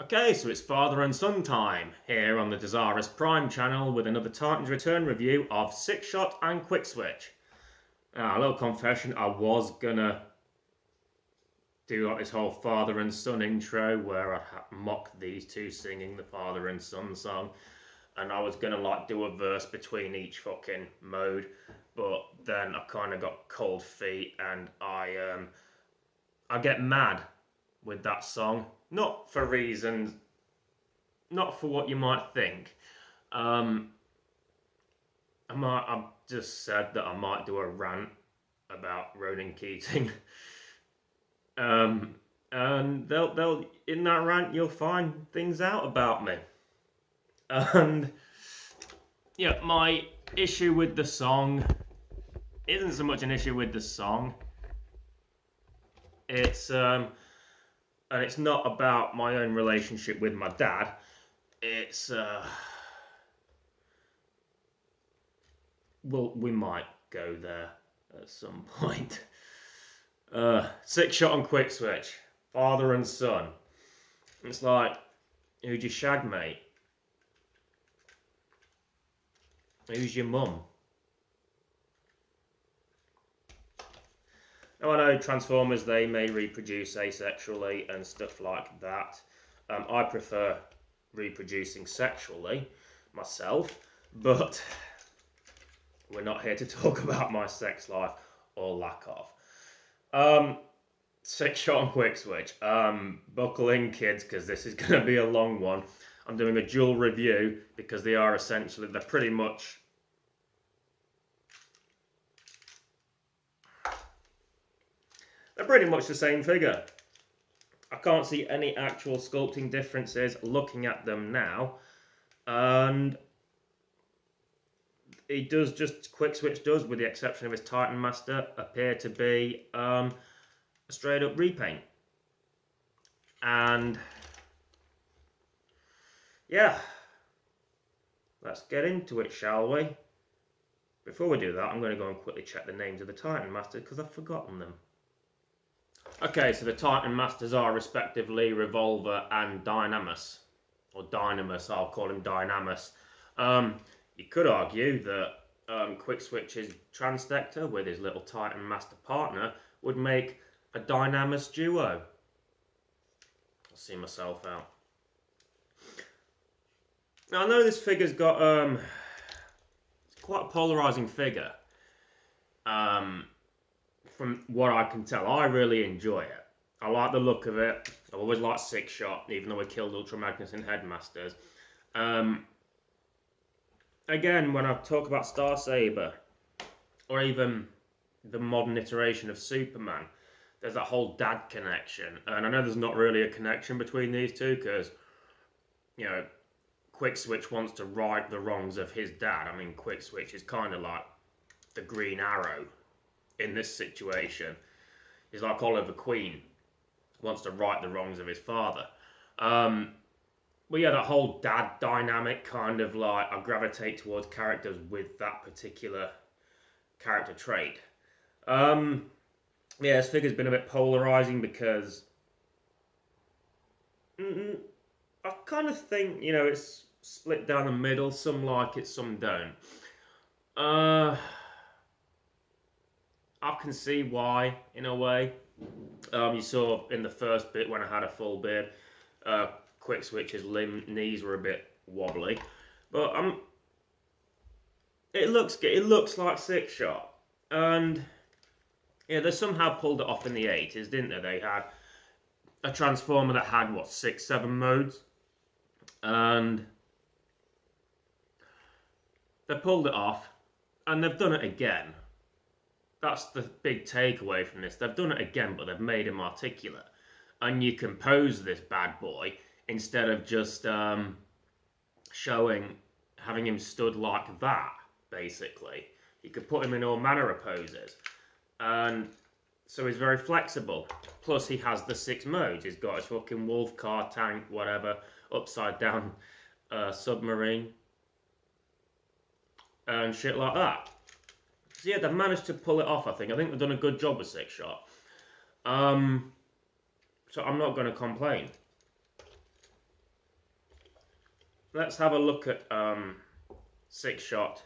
Okay, so it's father and son time here on the Dezaras Prime channel with another Titans Return review of Sixshot and Quickswitch. A little confession, I was gonna do like this whole father and son intro where I mock these two singing the father and son song, and I was gonna like do a verse between each fucking mode, but then I kind of got cold feet and I get mad with that song. Not for reasons, not for what you might think. I've just said that I might do a rant about Ronan Keating. And they'll in that rant you'll find things out about me. And yeah, my issue with the song isn't so much an issue with the song. And it's not about my own relationship with my dad. It's, well, we might go there at some point. Sixshot and Quickswitch, father and son. It's like, who'd you shag, mate? Who's your mum? Now I know Transformers, they may reproduce asexually and stuff like that. I prefer reproducing sexually myself, but we're not here to talk about my sex life or lack of. Sixshot and Quickswitch. Buckle in, kids, because this is going to be a long one. I'm doing a dual review because they are essentially, they're pretty much the same figure. I can't see any actual sculpting differences looking at them now, and it does just, Quickswitch does, with the exception of his Titan Master, appear to be a straight up repaint. And yeah, let's get into it, shall we? Before we do that, I'm going to go and quickly check the names of the Titan Masters because I've forgotten them. Okay, so the Titan Masters are respectively Revolver and Dynamus. Or Dynamus, I'll call him Dynamus. You could argue that Quickswitch's Transdector with his little Titan Master partner would make a Dynamus duo. I'll see myself out. Now I know this figure's got it's quite a polarising figure. From what I can tell, I really enjoy it. I like the look of it. I've always liked Sixshot, even though we killed Ultra Magnus and Headmasters. Again, when I talk about Star Saber, or even the modern iteration of Superman, there's that whole dad connection. And I know there's not really a connection between these two, because, you know, Quickswitch wants to right the wrongs of his dad. I mean, Quickswitch is kind of like the Green Arrow in this situation. He's like Oliver Queen, wants to right the wrongs of his father. But yeah, that whole dad dynamic, kind of like, I gravitate towards characters with that particular character trait. Yeah, this figure's been a bit polarising because I kind of think, you know, it's split down the middle. Some like it, some don't. I can see why, in a way. You saw in the first bit when I had a full beard, Quickswitch's knees were a bit wobbly, but it looks good. It looks like Sixshot, and yeah, they somehow pulled it off in the 80s, didn't they? They had a Transformer that had what, 6, 7 modes, and they pulled it off, and they've done it again. That's the big takeaway from this. They've done it again, but they've made him articulate. And you can pose this bad boy instead of just having him stood like that, basically. You could put him in all manner of poses. And so he's very flexible. Plus he has the 6 modes. He's got his fucking wolf, car, tank, whatever, upside down submarine, and shit like that. So yeah, they've managed to pull it off, I think. I think they've done a good job with Sixshot. So I'm not going to complain. let's have a look at Sixshot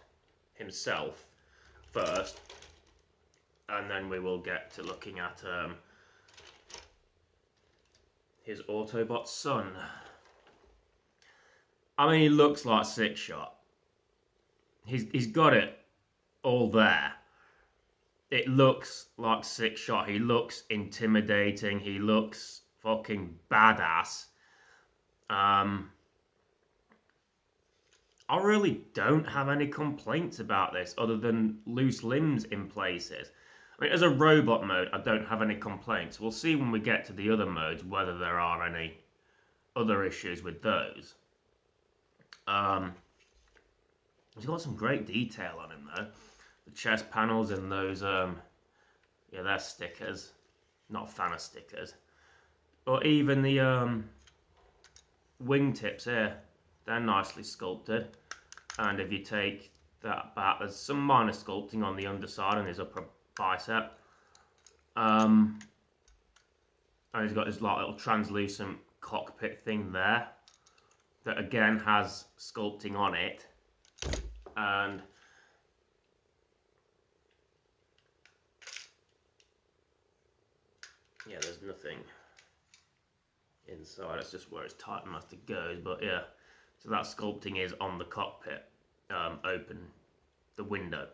himself first, and then we will get to looking at his Autobot son. I mean, he looks like Sixshot. He's got it all there. It looks like Sixshot. He looks intimidating. He looks fucking badass. I really don't have any complaints about this other than loose limbs in places. I mean, as a robot mode, I don't have any complaints. We'll see when we get to the other modes whether there are any other issues with those. He's got some great detail on him though. The chest panels and those, yeah, they're stickers. Not a fan of stickers. But even the wingtips here, they're nicely sculpted. And if you take that back, there's some minor sculpting on the underside and his upper bicep. And he's got his like little translucent cockpit thing there that again has sculpting on it. And yeah, there's nothing inside, it's just where his Titanmaster goes, but yeah, so that sculpting is on the cockpit, open the window.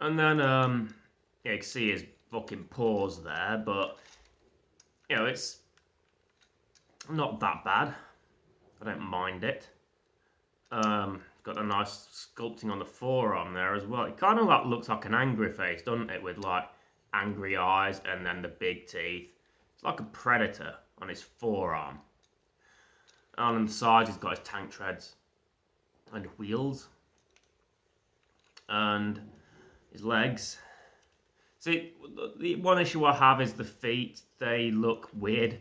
And then, yeah, you can see his fucking paws there, but, you know, it's not that bad. I don't mind it. Got a nice sculpting on the forearm there as well. It kind of like looks like an angry face, doesn't it? With like angry eyes and then the big teeth. It's like a predator on his forearm. And on the sides he's got his tank treads and wheels. And his legs. See, the one issue I have is the feet. They look weird.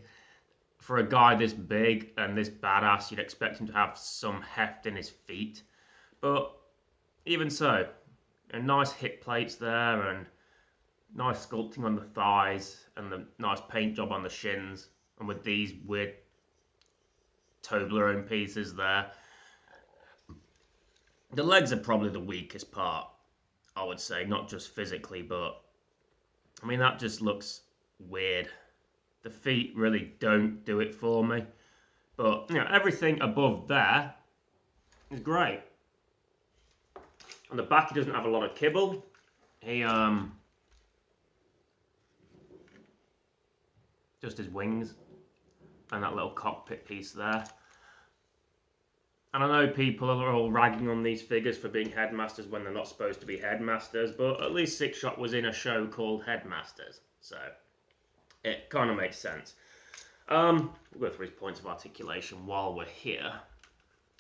For a guy this big and this badass, you'd expect him to have some heft in his feet. But even so, nice hip plates there and nice sculpting on the thighs and the nice paint job on the shins. And with these weird Toblerone pieces there. The legs are probably the weakest part, I would say. Not just physically, but I mean, that just looks weird. The feet really don't do it for me. But, you know, everything above there is great. On the back, he doesn't have a lot of kibble. He, just his wings and that little cockpit piece there. And I know people are all ragging on these figures for being headmasters when they're not supposed to be headmasters, but at least Sixshot was in a show called Headmasters, so it kind of makes sense. We'll go through his points of articulation while we're here,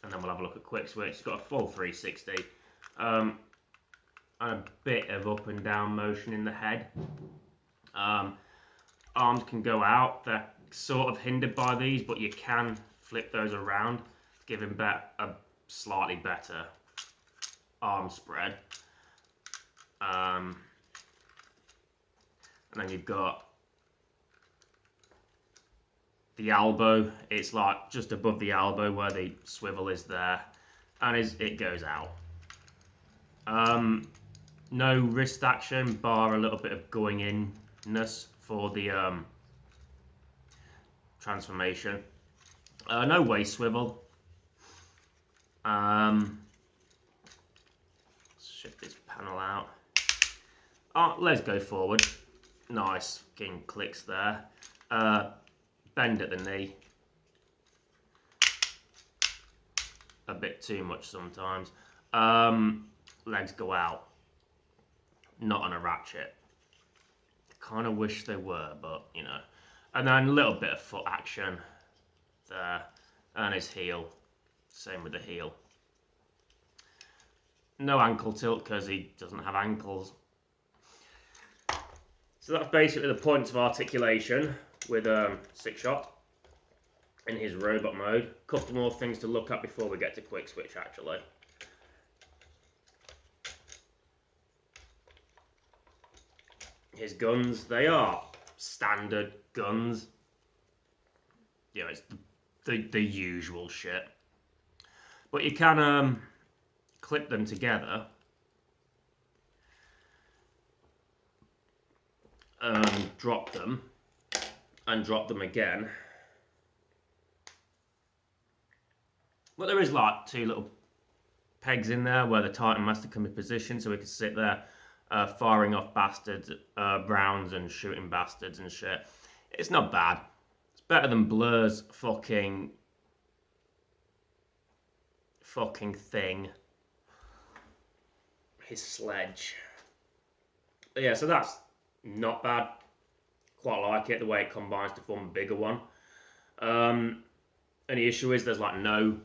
and then we'll have a look at Quickswitch. He's got a full 360, and a bit of up and down motion in the head. Arms can go out, they're sort of hindered by these, but you can flip those around to give him a slightly better arm spread. And then you've got the elbow. It's like just above the elbow where the swivel is there, and it goes out. No wrist action, bar a little bit of going in-ness for the transformation. No waist swivel. Let's shift this panel out. Oh, let's go forward. Nice fucking clicks there. Bend at the knee. A bit too much sometimes. Legs go out. Not on a ratchet. Kind of wish they were, but you know. And then a little bit of foot action there. And his heel. Same with the heel. No ankle tilt because he doesn't have ankles. So that's basically the points of articulation with Sixshot in his robot mode. A couple more things to look at before we get to Quickswitch actually. His guns, they are standard guns. You know, it's the usual shit. But you can clip them together and drop them again. But there is like 2 little pegs in there where the Titan Master can be positioned, so we can sit there firing off bastards, rounds, and shooting bastards and shit. It's not bad. It's better than Blur's fucking thing. His sledge. But yeah, so that's not bad. Quite like it, the way it combines to form a bigger one. Only issue is there's like no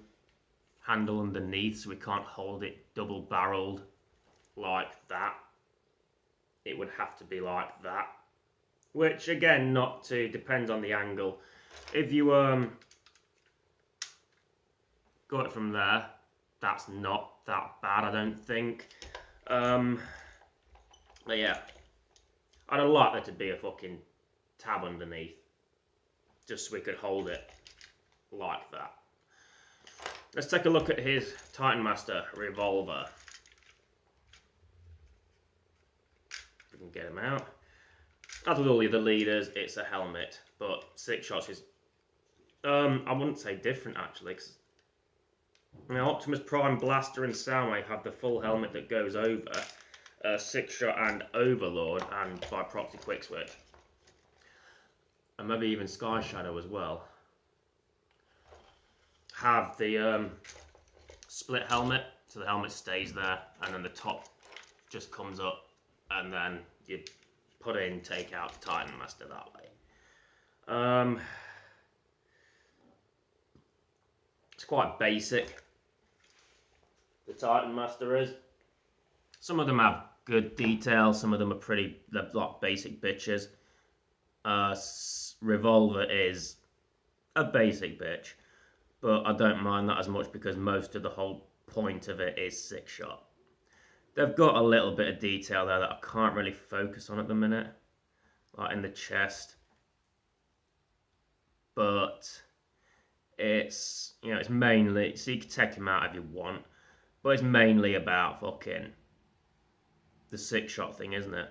handle underneath, so we can't hold it double barreled like that. It would have to be like that, which again, depends on the angle. If you got it from there, that's not that bad, I don't think. But yeah, I'd like there to be a fucking tab underneath, just so we could hold it like that. Let's take a look at his Titan Master Revolver. We can get him out. As with all the other leaders, it's a helmet, but Sixshot is, I wouldn't say different actually, because Optimus Prime, Blaster and Soundwave have the full helmet that goes over. Sixshot and Overlord, and by proxy Quickswitch. And maybe even Sky Shadow as well, have the split helmet, so the helmet stays there, and then the top just comes up, and then you put in, take out the Titan Master that way. It's quite basic, the Titan Master is. Some of them have good detail, some of them are they're like basic bitches. Revolver is a basic bitch, but I don't mind that as much because most of the whole point of it is Sixshot. They've got a little bit of detail there that I can't really focus on at the minute, like in the chest, but it's, it's mainly, so you can take him out if you want, but it's mainly about fucking the Sixshot thing, isn't it?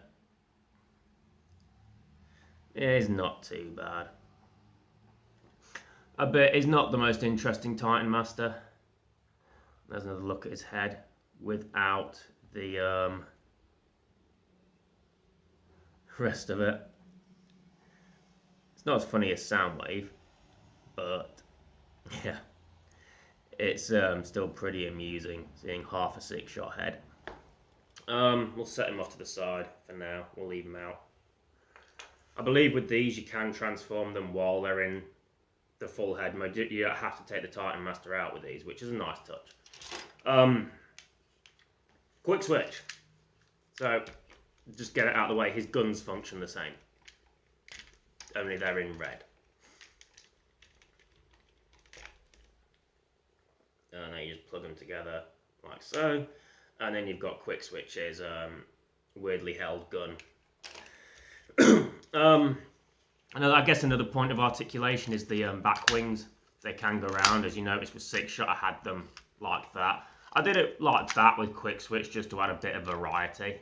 It's not too bad. I bet he's not the most interesting Titan Master. There's another look at his head without the rest of it. It's not as funny as Soundwave, but yeah, it's still pretty amusing seeing half a Sixshot head. We'll set him off to the side for now. We'll leave him out. I believe with these you can transform them while they're in the full head mode. You don't have to take the Titan Master out with these, which is a nice touch. Quickswitch. So, just get it out of the way. His guns function the same, only they're in red. And then you just plug them together like so. And then you've got Quickswitch's weirdly held gun. And I guess another point of articulation is the back wings. They can go round, as you noticed with Sixshot. I had them like that. I did it like that with Quickswitch just to add a bit of variety.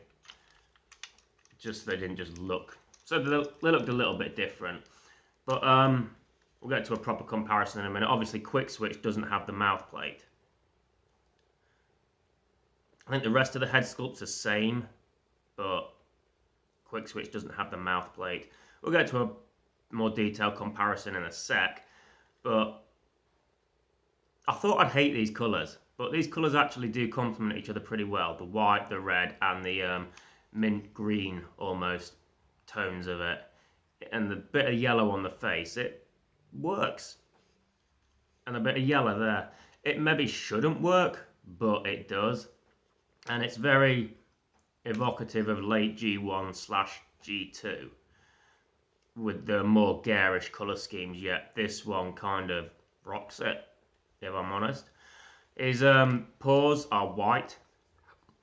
Just so they didn't just look. So they looked a little bit different. But we'll get to a proper comparison in a minute. Obviously, Quickswitch doesn't have the mouth plate. I think the rest of the head sculpt's the same, but Quickswitch doesn't have the mouth plate. We'll get to a more detailed comparison in a sec, but I thought I'd hate these colours, but these colours actually do complement each other pretty well. The white, the red, and the mint green almost tones of it, and the bit of yellow on the face, it works. And a bit of yellow there. It maybe shouldn't work, but it does. And it's very evocative of late G1/G2 with the more garish colour schemes, yet this one kind of rocks it, if I'm honest. His paws are white,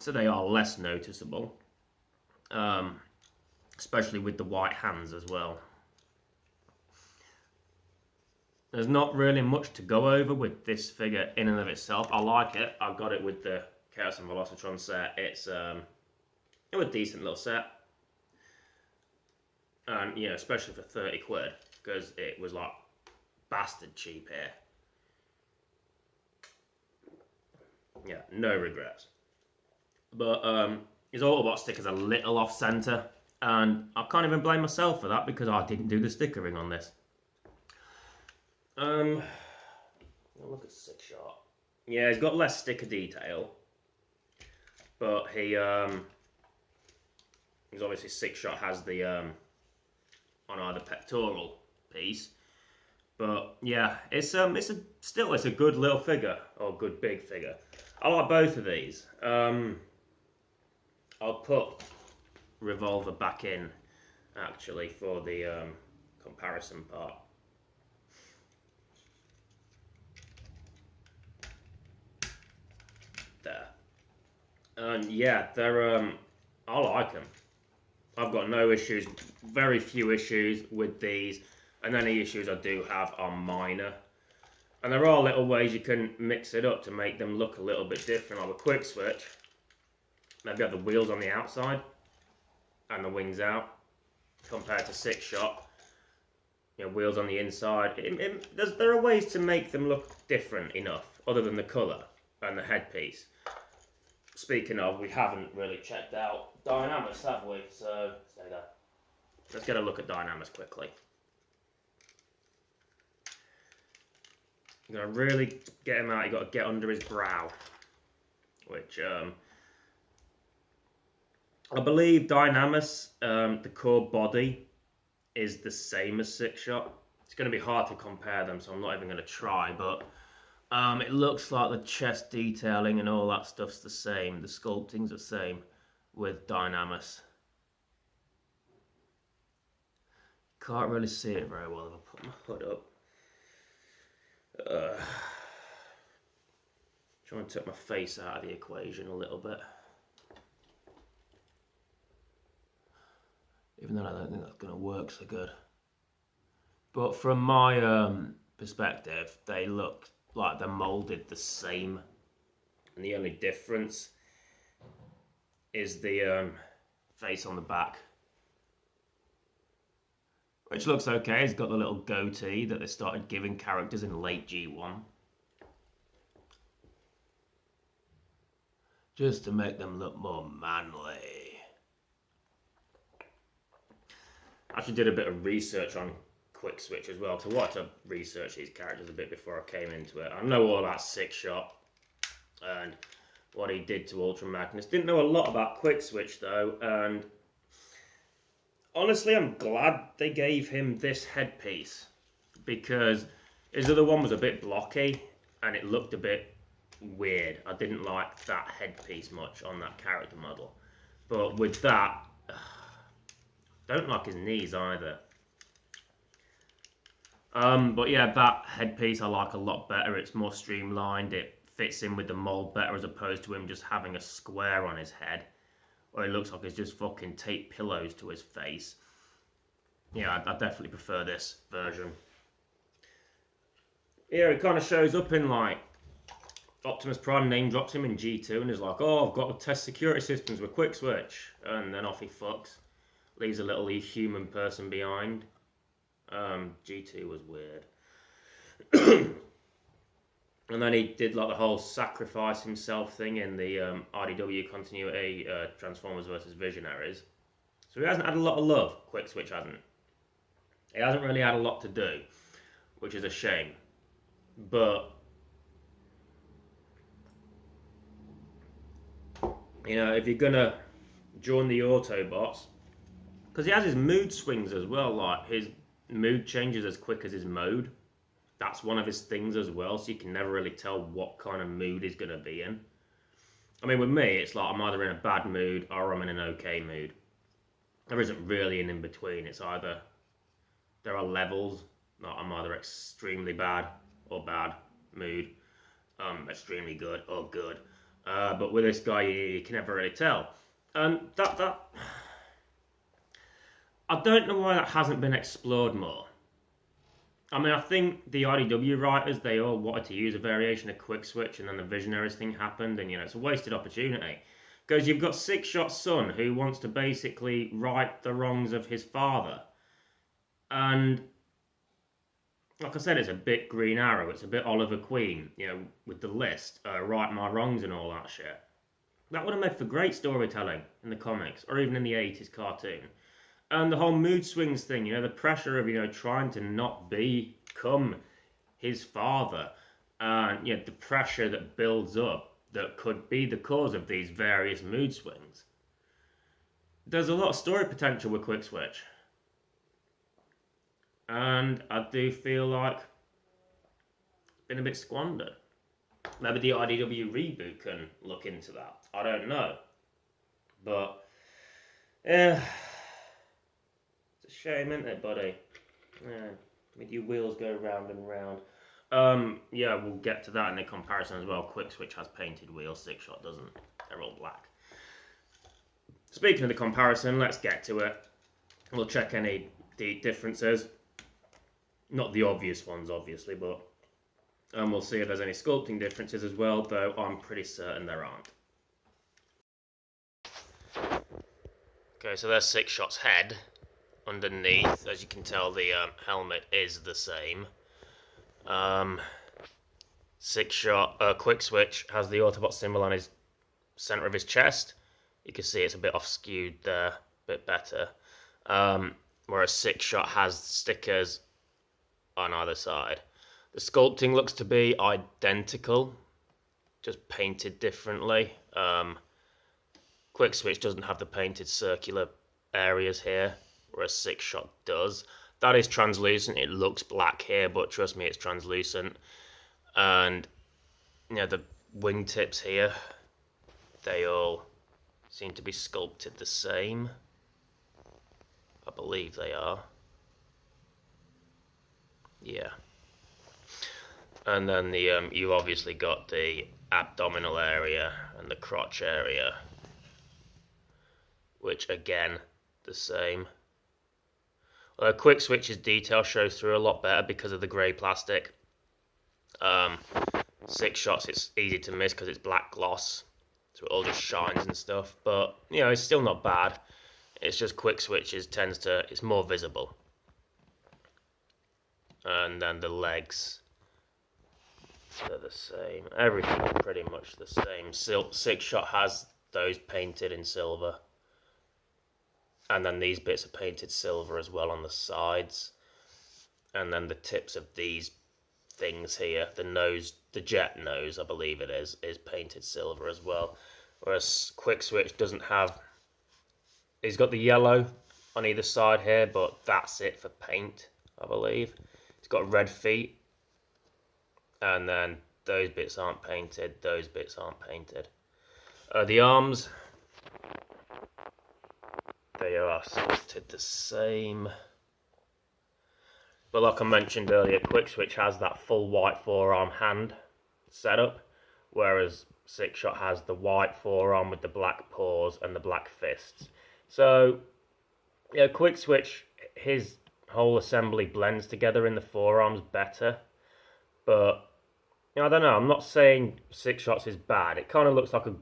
so they are less noticeable, especially with the white hands as well. There's not really much to go over with this figure in and of itself. I like it. I got it with the Chaos and Velocitron set. It's a decent little set. And, you know, especially for 30 quid, because it was like bastard cheap here. Yeah, no regrets. But his Autobot sticker's a little off-center, and I can't even blame myself for that because I didn't do the stickering on this. Look at Sixshot. Yeah, he's got less sticker detail, but he's obviously Sixshot has the on either pectoral piece. But yeah, it's a good little figure, or good big figure. I like both of these. I'll put Revolver back in actually for the comparison part. There. And yeah, they're I like them. I've got no issues, very few issues with these, and any issues I do have are minor. And there are little ways you can mix it up to make them look a little bit different, like with Quickswitch. Maybe have the wheels on the outside and the wings out, compared to Sixshot. You know, wheels on the inside. There are ways to make them look different enough, other than the colour and the headpiece. Speaking of, we haven't really checked out Dynamus, have we? So, stay there. Let's get a look at Dynamus quickly. You've got to really get him out, you've got to get under his brow. Which, I believe Dynamus, the core body, is the same as Sixshot. It's going to be hard to compare them, so I'm not even going to try, but it looks like the chest detailing and all that stuff's the same. The sculpting's the same with Dynamus. Can't really see it very well if I put my hood up. Trying to take my face out of the equation a little bit. Even though I don't think that's going to work so good. But from my perspective, they look like they're moulded the same. And the only difference is the face on the back. Which looks okay. It's got the little goatee that they started giving characters in late G1. Just to make them look more manly. I actually did a bit of research on Quickswitch as well, because I wanted to research these characters a bit before I came into it. I know all about Sixshot and what he did to Ultra Magnus. Didn't know a lot about Quickswitch though, and honestly I'm glad they gave him this headpiece, because his other one was a bit blocky and it looked a bit weird. I didn't like that headpiece much on that character model. But with that, don't like his knees either. But yeah, that headpiece I like a lot better. It's more streamlined. It fits in with the mold better, as opposed to him just having a square on his head, or it looks like he's just fucking taped pillows to his face. Yeah, I definitely prefer this version. Yeah, it kind of shows up in like Optimus Prime name drops him in G2 and is like, oh, I've got to test security systems with Quickswitch, and then off he fucks. Leaves a little human person behind. G2 was weird. And then he did like the whole sacrifice himself thing in the RDW continuity, Transformers vs. Visionaries. So he hasn't had a lot of love, Quickswitch hasn't. He hasn't really had a lot to do, which is a shame. But, you know, if you're gonna join the Autobots, because he has his mood swings as well, like his mood changes as quick as his mode. That's one of his things as well, so you can never really tell what kind of mood he's going to be in. I mean, with me, it's like I'm either in a bad mood or I'm in an okay mood. There isn't really an in-between. It's either, there are levels, like I'm either extremely bad or bad mood, extremely good or good. But with this guy, you can never really tell. And that I don't know why that hasn't been explored more. I mean, I think the IDW writers, they all wanted to use a variation of Quickswitch, and then the Visionaries thing happened, and, you know, it's a wasted opportunity. Because you've got Sixshot's son, who wants to basically right the wrongs of his father. And, like I said, it's a bit Green Arrow, it's a bit Oliver Queen, you know, with the list, right my wrongs and all that shit. That would have made for great storytelling in the comics, or even in the 80s cartoon. And the whole mood swings thing, you know, the pressure of, you know, trying to not become his father. And, you know, the pressure that builds up that could be the cause of these various mood swings. There's a lot of story potential with Quickswitch. And I do feel like it's been a bit squandered. Maybe the IDW reboot can look into that. I don't know. But, yeah. It's a shame, isn't it, buddy? Yeah, with your wheels go round and round. Yeah, we'll get to that in the comparison as well. Quickswitch has painted wheels, Sixshot doesn't. They're all black. Speaking of the comparison, let's get to it. We'll check any differences. Not the obvious ones, obviously, but we'll see if there's any sculpting differences as well, though I'm pretty certain there aren't. Okay, so there's Sixshot's head. Underneath, as you can tell, the helmet is the same. Quickswitch has the Autobot symbol on his center of his chest. You can see it's a bit off skewed there, a bit better. Whereas Sixshot has stickers on either side. The sculpting looks to be identical, just painted differently. Quickswitch doesn't have the painted circular areas here, whereas Sixshot does. That is translucent. It looks black here, but trust me, it's translucent. And, you know, the wingtips here, they all seem to be sculpted the same. I believe they are. Yeah. And then the you've obviously got the abdominal area and the crotch area, which again, the same. Although Quickswitch's detail shows through a lot better because of the grey plastic. Sixshot's, it's easy to miss because it's black gloss, so it all just shines and stuff. But, you know, it's still not bad. It's just Quickswitch's it's more visible. And then the legs, they're the same. Everything's pretty much the same. Sixshot has those painted in silver. And then these bits are painted silver as well on the sides. And then the tips of these things here, the nose, the jet nose, I believe it is painted silver as well. Whereas Quickswitch doesn't have... He's got the yellow on either side here, but that's it for paint, I believe. He's got red feet. And then those bits aren't painted, those bits aren't painted. The arms... They are sculpted the same. But like I mentioned earlier, Quickswitch has that full white forearm hand setup, whereas Sixshot has the white forearm with the black paws and the black fists. So, yeah, Quickswitch, his whole assembly blends together in the forearms better. But, you know, I don't know, I'm not saying Sixshot's is bad. It kind of looks like a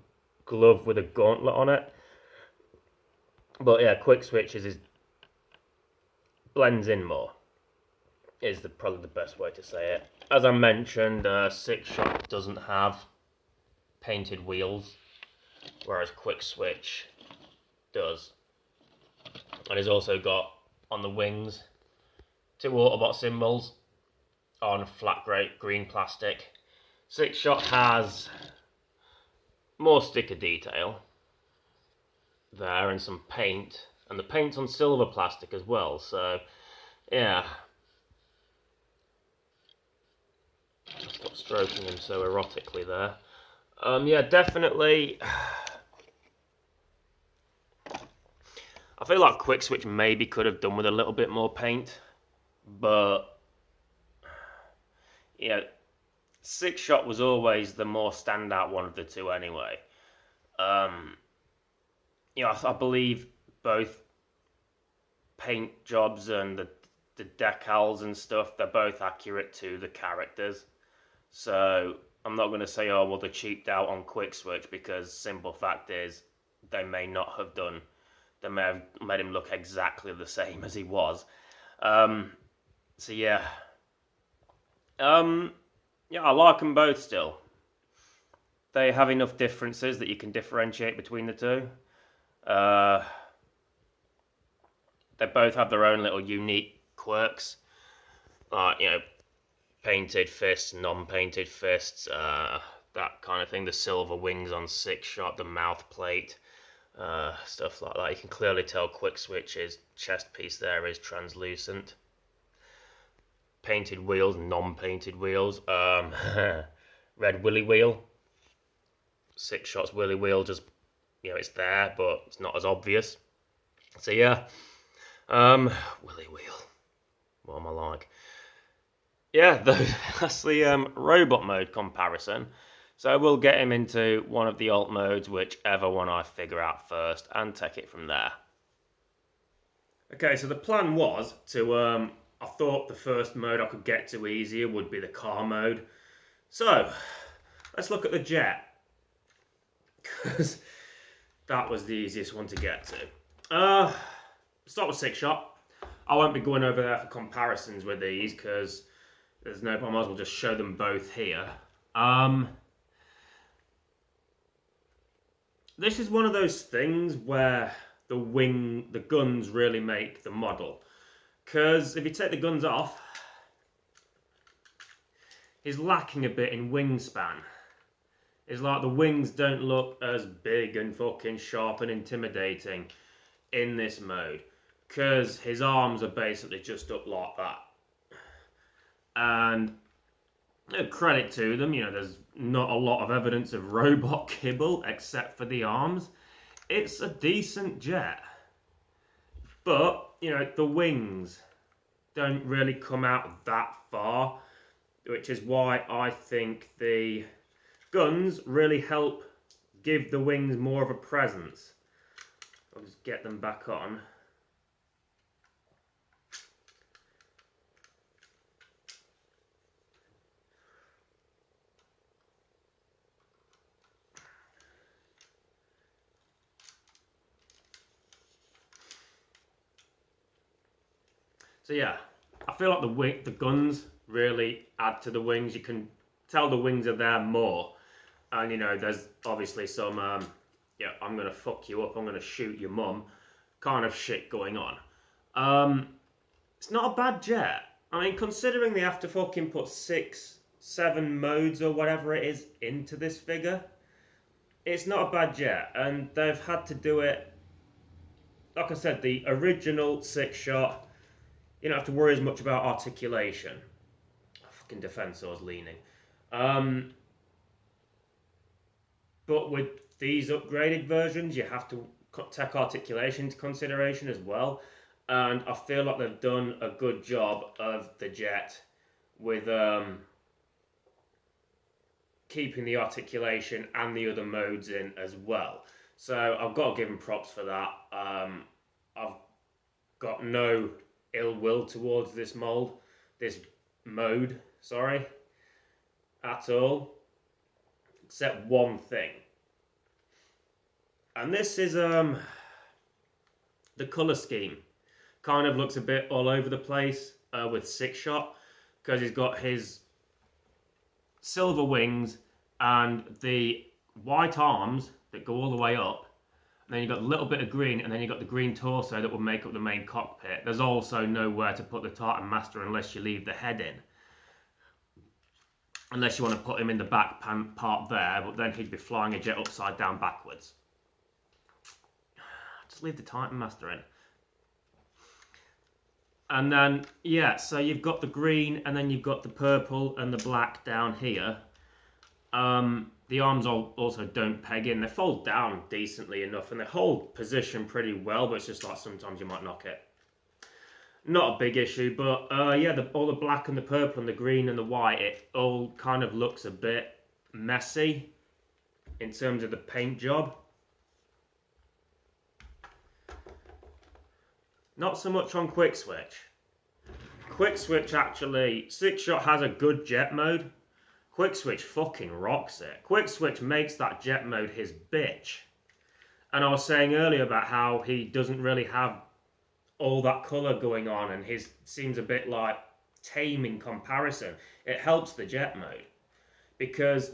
glove with a gauntlet on it. But yeah, Quickswitch's blends in more, is probably the best way to say it. As I mentioned, Sixshot doesn't have painted wheels, whereas Quickswitch does. And he's also got, on the wings, 2 Autobot symbols on flat green plastic. Sixshot has more sticker detail there and some paint, and the paint's on silver plastic as well, so yeah. I'll stop stroking him so erotically there. Yeah, definitely. I feel like Quickswitch maybe could have done with a little bit more paint, but yeah, Sixshot was always the more standout one of the two anyway. You know, I believe both paint jobs and the the decals and stuff, they're both accurate to the characters. So I'm not going to say, oh, well, they cheaped out on Quickswitch, because simple fact is they may not have done. They may have made him look exactly the same as he was. So yeah. Yeah, I like them both still. They have enough differences that you can differentiate between the two. They both have their own little unique quirks. Like, you know, painted fists, non-painted fists, that kind of thing. The silver wings on Sixshot, the mouth plate, stuff like that. You can clearly tell Quickswitch's chest piece there is translucent. Painted wheels, non-painted wheels. Red willy wheel. Sixshot's willy wheel, just, you know, it's there, but it's not as obvious. So yeah, willy wheel. What am I like? Yeah, that's the robot mode comparison. So we'll get him into one of the alt modes, whichever one I figure out first, and take it from there. Okay, so the plan was to, I thought the first mode I could get to easier would be the car mode. So, let's look at the jet, because that was the easiest one to get to. Start with Sixshot. I won't be going over there for comparisons with these, because there's no point. I might as well just show them both here. This is one of those things where the guns really make the model. Because if you take the guns off, he's lacking a bit in wingspan. It's like the wings don't look as big and fucking sharp and intimidating in this mode. Because his arms are basically just up like that. And credit to them, you know, there's not a lot of evidence of robot kibble except for the arms. It's a decent jet. But, you know, the wings don't really come out that far, which is why I think the guns really help give the wings more of a presence. I'll just get them back on. So yeah, I feel like the guns really add to the wings. You can tell the wings are there more. And, you know, there's obviously some, yeah, I'm going to fuck you up, I'm going to shoot your mum kind of shit going on. It's not a bad jet. I mean, considering they have to fucking put 6, 7 modes or whatever it is into this figure, it's not a bad jet. And they've had to do it, like I said, the original Sixshot, you don't have to worry as much about articulation. Fucking Defensor's leaning. But with these upgraded versions, you have to take articulation into consideration as well. And I feel like they've done a good job of the jet with keeping the articulation and the other modes in as well. So I've got to give them props for that. I've got no ill will towards this mode, sorry, at all, except one thing. And this is the colour scheme. Kind of looks a bit all over the place with Sixshot, because he's got his silver wings and the white arms that go all the way up. And then you've got a little bit of green, and then you've got the green torso that will make up the main cockpit. There's also nowhere to put the Titan Master unless you leave the head in. Unless you want to put him in the back part there, but then he'd be flying a jet upside down backwards. Just leave the Titan Master in. And then, yeah, so you've got the green, and then you've got the purple and the black down here. The arms also don't peg in. They fold down decently enough, and they hold position pretty well, but it's just like sometimes you might knock it. Not a big issue, but yeah, all the black and the purple and the green and the white, it all kind of looks a bit messy in terms of the paint job. Not so much on Quickswitch. Quickswitch actually, Sixshot has a good jet mode. Quickswitch fucking rocks it. Quickswitch makes that jet mode his bitch. And I was saying earlier about how he doesn't really have all that colour going on and his seems a bit like tame in comparison. It helps the jet mode because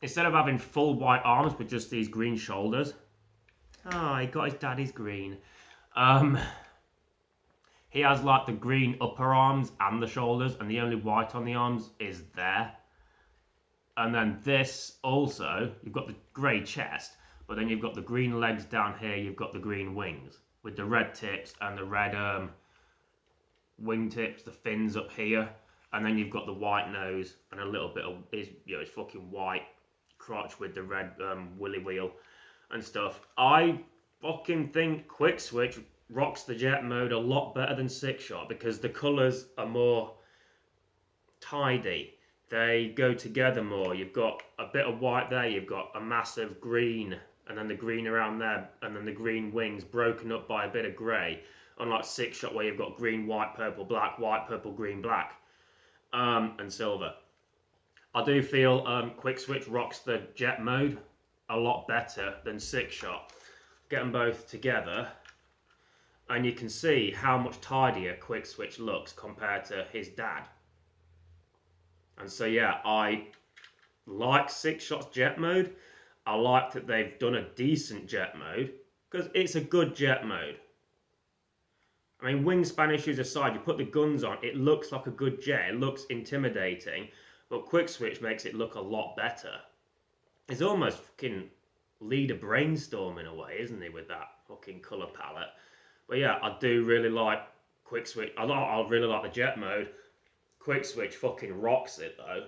instead of having full white arms with just these green shoulders, oh, he got his daddy's green. He has like the green upper arms and the shoulders, and the only white on the arms is there. And then this also, you've got the grey chest, but then you've got the green legs down here, you've got the green wings with the red tips and the red wing tips, the fins up here, and then you've got the white nose and a little bit of his fucking white crotch with the red willy wheel and stuff. I fucking think Quickswitch rocks the jet mode a lot better than Sixshot because the colours are more tidy. They go together more. You've got a bit of white there, you've got a massive green, and then the green around there, and then the green wings broken up by a bit of grey. Unlike Sixshot where you've got green, white, purple, black, white, purple, green, black, and silver. I do feel Quickswitch rocks the jet mode a lot better than Sixshot. Get them both together, and you can see how much tidier Quickswitch looks compared to his dad. And so yeah, I like Sixshot's jet mode. I like that they've done a decent jet mode because it's a good jet mode. I mean, wingspan issues aside, you put the guns on, it looks like a good jet. It looks intimidating, but Quickswitch makes it look a lot better. It's almost fucking leader brainstorm in a way, isn't he, with that fucking colour palette. But yeah, I do really like Quickswitch. I really like the jet mode. Quickswitch fucking rocks it though.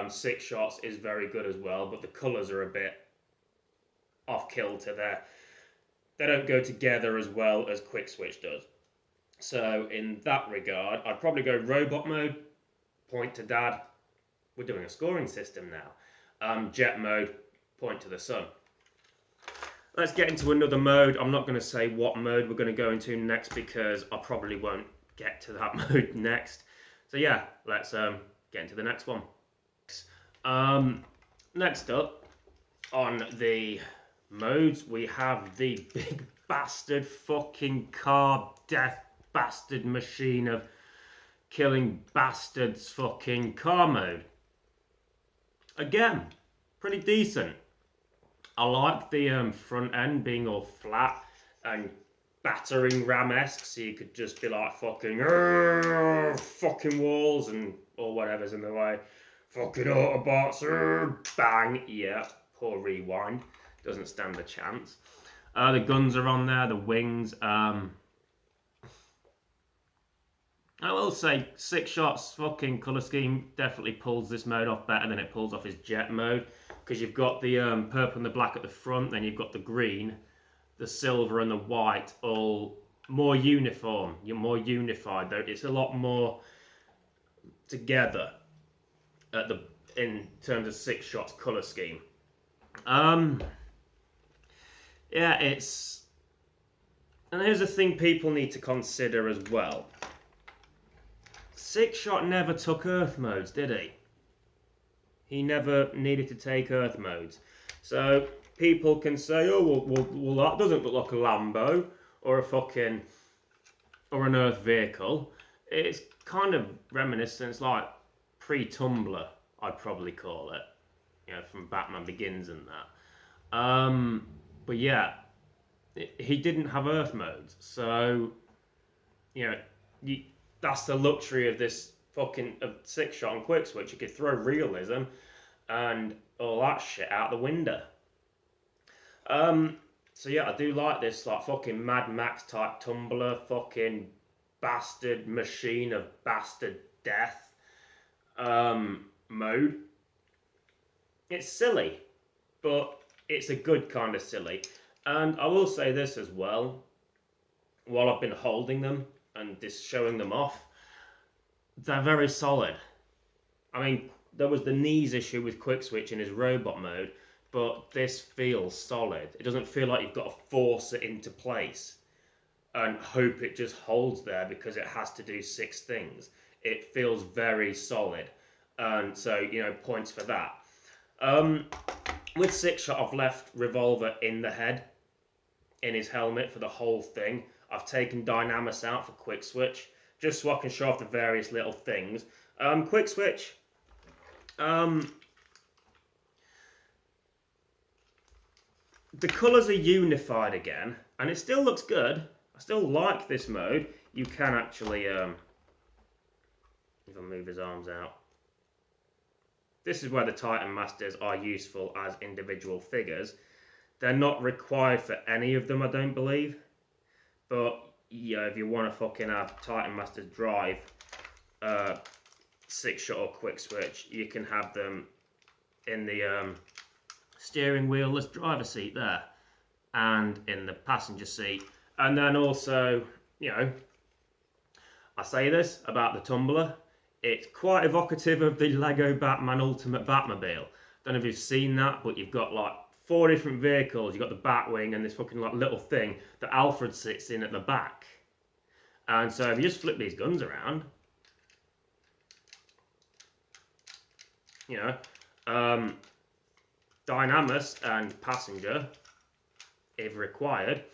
Sixshot is very good as well, but the colours are a bit off kilter there. They don't go together as well as Quickswitch does. So in that regard, I'd probably go robot mode, point to dad. We're doing a scoring system now. Jet mode, point to the sun. Let's get into another mode. I'm not going to say what mode we're going to go into next because I probably won't get to that mode next. So yeah, let's get into the next one. Next up on the modes, we have the big bastard fucking car death bastard machine of killing bastards fucking car mode. Again, pretty decent. I like the front end being all flat and battering ram-esque, so you could just be like fucking fucking walls and or whatever's in the way. Fucking Autobots, bang, yeah, poor rewind, doesn't stand a chance. The guns are on there, the wings. I will say Sixshot's fucking colour scheme definitely pulls this mode off better than it pulls off his jet mode, because you've got the purple and the black at the front, then you've got the green, the silver and the white, all more uniform. You're more unified though. It's a lot more together at in terms of Sixshot's colour scheme. Yeah, it's... And here's the thing people need to consider as well. Sixshot never took Earth modes, did he? He never needed to take Earth modes. So people can say, oh, well that doesn't look like a Lambo or a fucking... or an Earth vehicle. It's kind of reminiscent, it's like pre-Tumblr, I'd probably call it. You know, from Batman Begins and that. But yeah, he didn't have Earth modes. So, you know, that's the luxury of this fucking Sixshot and Quickswitch. You could throw realism and all that shit out the window. So yeah, I do like this like fucking Mad Max type Tumblr fucking bastard machine of bastard death mode. It's silly, but it's a good kind of silly. And I will say this as well, while I've been holding them and just showing them off, they're very solid. I mean, there was the knees issue with Quickswitch in his robot mode, but this feels solid. It doesn't feel like you've got to force it into place. and hope it just holds there because it has to do 6 things. It feels very solid, and so, you know, points for that. With Sixshot, I've left Revolver in the head, in his helmet for the whole thing. I've taken Dynamus out for Quickswitch, just so I can show off the various little things. Quickswitch, the colours are unified again, and it still looks good. I still like this mode. You can actually, if I move his arms out, this is where the Titan Masters are useful as individual figures. They're not required for any of them, I don't believe. But, yeah, if you want to fucking have Titan Masters drive Sixshot or Quickswitch, you can have them in the steering wheelless driver seat there, and in the passenger seat. And then also, you know, I say this about the tumbler, it's quite evocative of the Lego Batman Ultimate Batmobile. Don't know if you've seen that, but you've got like 4 different vehicles. You've got the Batwing and this fucking like little thing that Alfred sits in at the back. And so if you just flip these guns around, you know, Dynamus and Passenger, if required,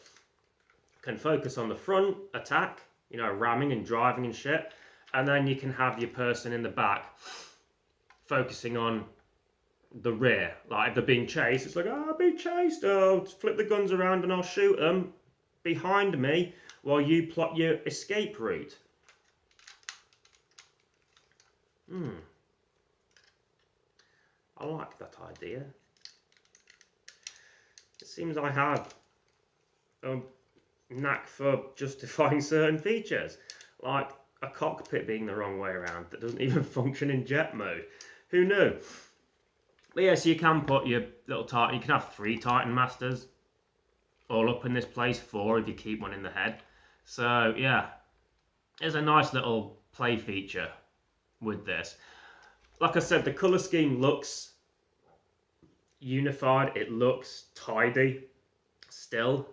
can focus on the front attack, you know, ramming and driving and shit. And then you can have your person in the back focusing on the rear. Like if they're being chased, it's like, oh, I'll be chased. Oh, flip the guns around and I'll shoot them behind me while you plot your escape route. I like that idea. It seems I have a knack for justifying certain features, like a cockpit being the wrong way around that doesn't even function in jet mode. Who knew? But yeah, so you can put your little Titan, you can have 3 Titan Masters all up in this place, 4 if you keep one in the head. So yeah, there's a nice little play feature with this. Like I said, the colour scheme looks unified, it looks tidy still,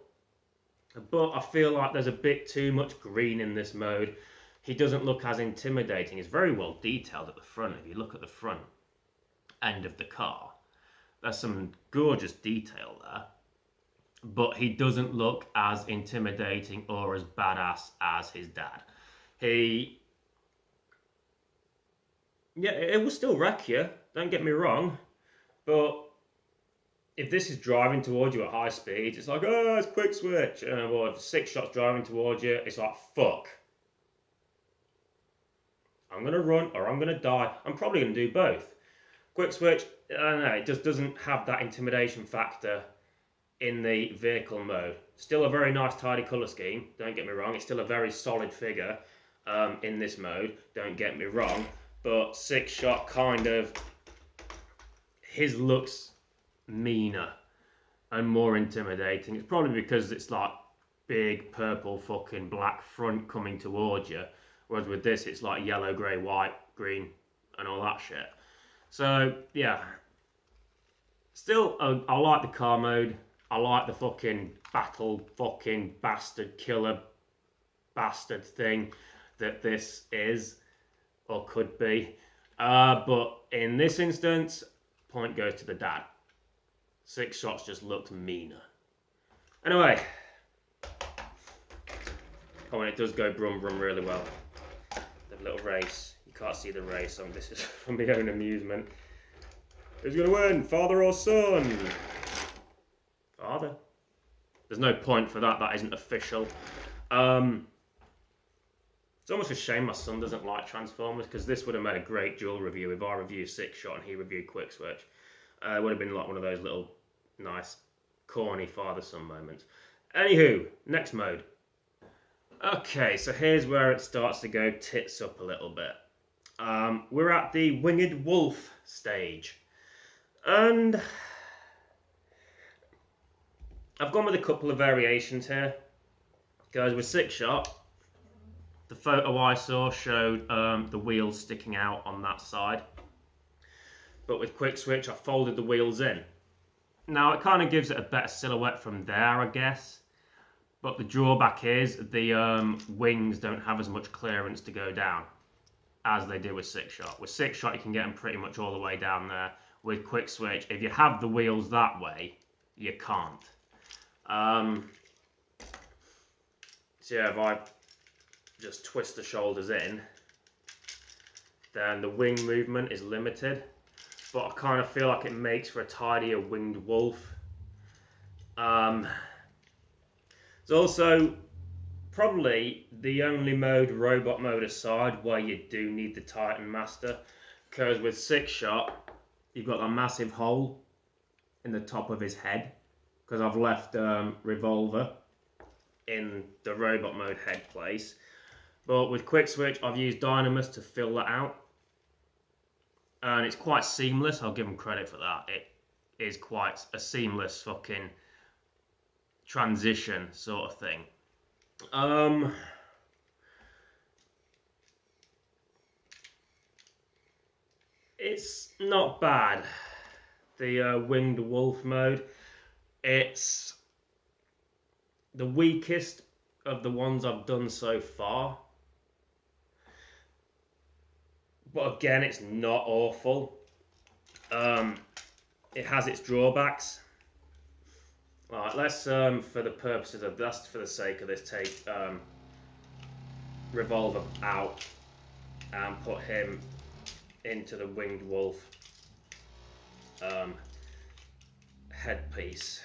but I feel like there's a bit too much green in this mode. He doesn't look as intimidating. It's very well detailed at the front. If you look at the front end of the car, there's some gorgeous detail there, but he doesn't look as intimidating or as badass as his dad. Yeah, it will still wreck you, don't get me wrong, but if this is driving towards you at high speed, it's like, oh, it's Quickswitch. Well, if Sixshot's driving towards you, it's like, fuck. I'm going to run or I'm going to die. I'm probably going to do both. Quickswitch, I don't know, it just doesn't have that intimidation factor in the vehicle mode. Still a very nice, tidy colour scheme, don't get me wrong. It's still a very solid figure in this mode, don't get me wrong. But Sixshot kind of, his looks meaner and more intimidating. It's probably because it's like big purple fucking black front coming towards you, whereas with this it's like yellow, grey, white, green and all that shit. So yeah, still I like the car mode. I like the fucking battle fucking bastard killer bastard thing that this is or could be, but in this instance, point goes to the dad. Sixshot just looks meaner. Anyway, oh, and it does go brum brum really well. The little race, you can't see the race, so this is for my own amusement. Who's gonna win, father or son? Father. There's no point for that, that isn't official. It's almost a shame my son doesn't like Transformers, because this would have made a great dual review if I reviewed Sixshot and he reviewed Quickswitch. It would have been like one of those little nice, corny father-son moments. Anywho, next mode. Okay, so here's where it starts to go tits up a little bit. We're at the Winged Wolf stage. And I've gone with a couple of variations here. Because with Sixshot, the photo I saw showed the wheels sticking out on that side. But with Quickswitch, I folded the wheels in. Now, it kind of gives it a better silhouette from there, I guess. But the drawback is the wings don't have as much clearance to go down as they do with Sixshot. With Sixshot, you can get them pretty much all the way down there. With Quickswitch, if you have the wheels that way, you can't. So yeah, if I just twist the shoulders in, then the wing movement is limited, but I kind of feel like it makes for a tidier winged wolf. It's also probably the only mode, robot mode aside, where you do need the Titan Master, because with Sixshot, you've got that massive hole in the top of his head, because I've left Revolver in the robot mode head place. But with Quickswitch, I've used Dynamus to fill that out. And it's quite seamless, I'll give them credit for that. It is quite a seamless fucking transition sort of thing. It's not bad, the winged wolf mode. It's the weakest of the ones I've done so far. But again, it's not awful. It has its drawbacks. Alright, let's, for the purposes of this, for the sake of this, take Revolver out and put him into the winged wolf headpiece.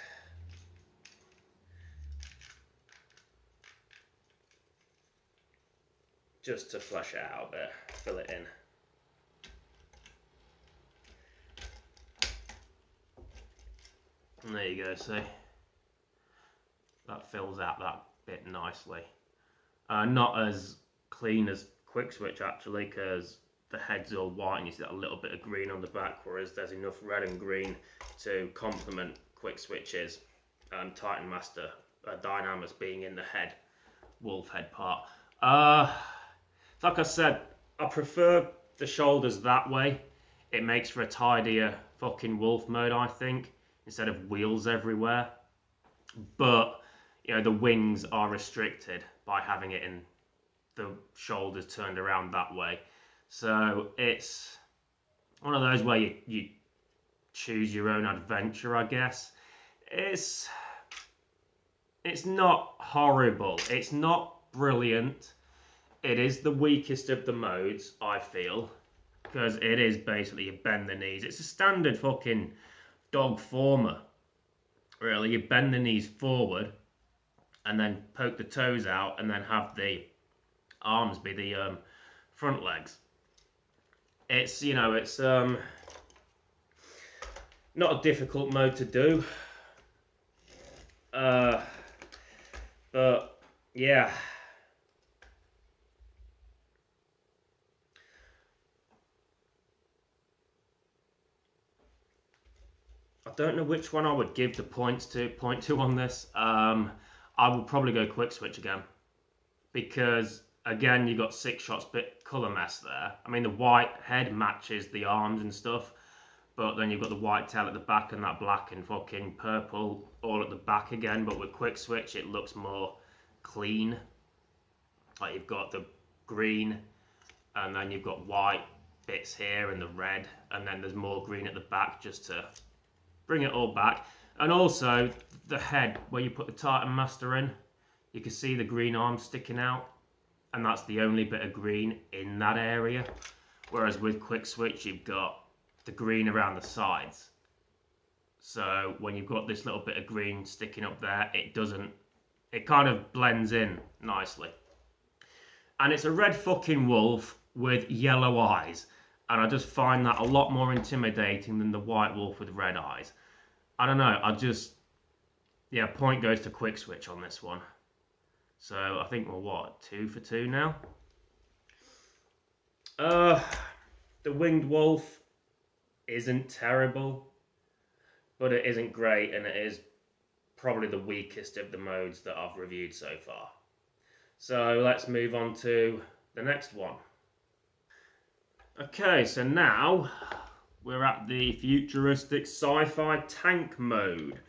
Just to flesh it out a bit, fill it in. And there you go, see? That fills out that bit nicely. Not as clean as Quickswitch actually, because the head's all white and you see that little bit of green on the back, whereas there's enough red and green to complement Quickswitch's Titan Master Dynamus being in the head, wolf head part. Like I said, I prefer the shoulders that way. It makes for a tidier fucking wolf mode, I think, instead of wheels everywhere. But, you know, the wings are restricted by having it in the shoulders turned around that way. So it's one of those where you choose your own adventure, I guess. It's not horrible. It's not brilliant. It is the weakest of the modes, I feel, because it is basically you bend the knees. It's a standard fucking dog former, really. You bend the knees forward and then poke the toes out and then have the arms be the front legs. It's, you know, it's not a difficult mode to do. But, yeah. I don't know which one I would give the point to on this. I would probably go Quickswitch again, because again you got Sixshot's bit colour mess there. I mean, the white head matches the arms and stuff, but then you've got the white tail at the back and that black and fucking purple all at the back again. But with Quickswitch it looks more clean. Like you've got the green and then you've got white bits here and the red, and then there's more green at the back just to bring it all back. And also the head where you put the Titan Master in, you can see the green arms sticking out, and that's the only bit of green in that area. Whereas with Quickswitch you've got the green around the sides. So when you've got this little bit of green sticking up there, it kind of blends in nicely. And it's a red fucking wolf with yellow eyes. And I just find that a lot more intimidating than the white wolf with red eyes. I don't know, yeah, point goes to Quickswitch on this one. So I think we're what, 2 for 2 now? The winged wolf isn't terrible, but it isn't great, and it is probably the weakest of the modes that I've reviewed so far. So let's move on to the next one. Okay, so now we're at the futuristic sci-fi tank mode.